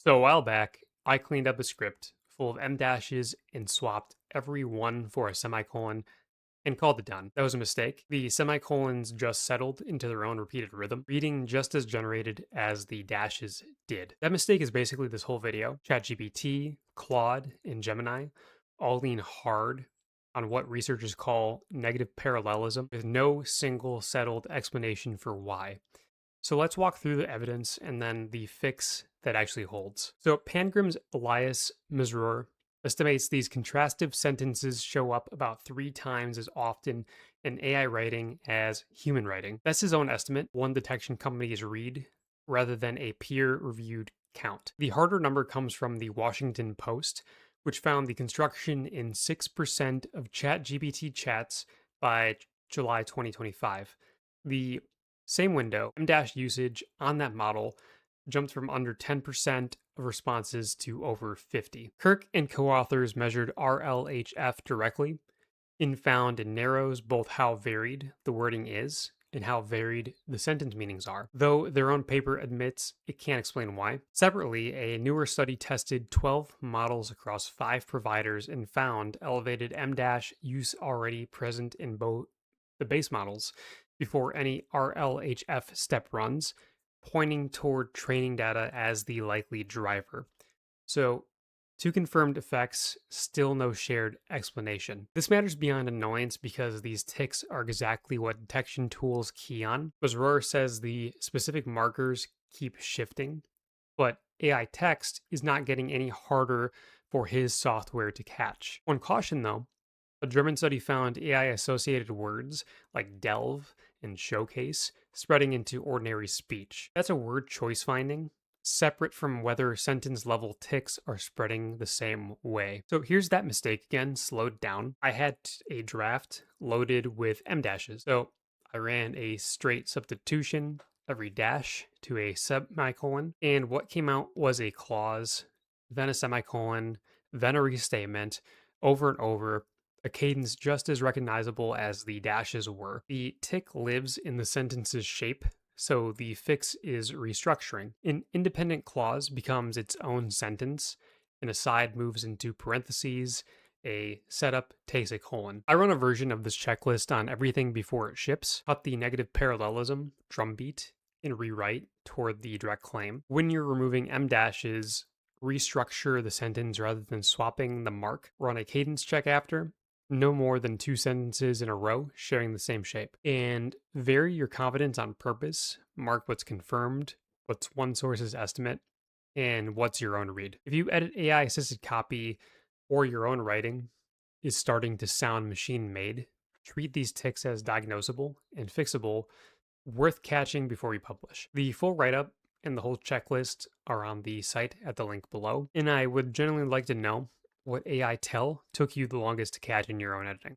So a while back, I cleaned up a script full of M dashes and swapped every one for a semicolon and called it done. That was a mistake. The semicolons just settled into their own repeated rhythm, reading just as generated as the dashes did. That mistake is basically this whole video. ChatGPT, Claude, and Gemini all lean hard on what researchers call negative parallelism with no single settled explanation for why. So let's walk through the evidence and then the fix that actually holds. So Pangram's Elias Misrour estimates these contrastive sentences show up about 3 times as often in AI writing as human writing. That's his own estimate, one detection companies read, rather than a peer-reviewed count. The harder number comes from the Washington Post, which found the construction in 6% of ChatGPT chats by July 2025. The same window, M usage on that model jumped from under 10% of responses to over 50. Kirk and co-authors measured RLHF directly and found it narrows both how varied the wording is and how varied the sentence meanings are, though their own paper admits it can't explain why. Separately, a newer study tested 12 models across 5 providers and found elevated M use already present in both the base models before any RLHF step runs, pointing toward training data as the likely driver. So, two confirmed effects, still no shared explanation. This matters beyond annoyance because these ticks are exactly what detection tools key on. Mazror says the specific markers keep shifting, but AI text is not getting any harder for his software to catch. One caution though, a German study found AI associated words like delve and showcase spreading into ordinary speech. That's a word choice finding, separate from whether sentence level ticks are spreading the same way. So here's that mistake again, slowed down. I had a draft loaded with M dashes. So I ran a straight substitution, every dash to a semicolon, and what came out was a clause, then a semicolon, then a restatement, over and over, a cadence just as recognizable as the dashes were. The tick lives in the sentence's shape, so the fix is restructuring. An independent clause becomes its own sentence, an aside moves into parentheses, a setup takes a colon. I run a version of this checklist on everything before it ships, cut the negative parallelism, drumbeat, and rewrite toward the direct claim. When you're removing M dashes, restructure the sentence rather than swapping the mark. Run a cadence check after, no more than 2 sentences in a row sharing the same shape. And vary your confidence on purpose. Mark what's confirmed, what's one source's estimate, and what's your own read. If you edit AI assisted copy or your own writing is starting to sound machine made, treat these ticks as diagnosable and fixable, worth catching before you publish. The full write up and the whole checklist are on the site at the link below. And I would generally like to know what AI tell took you the longest to catch in your own editing.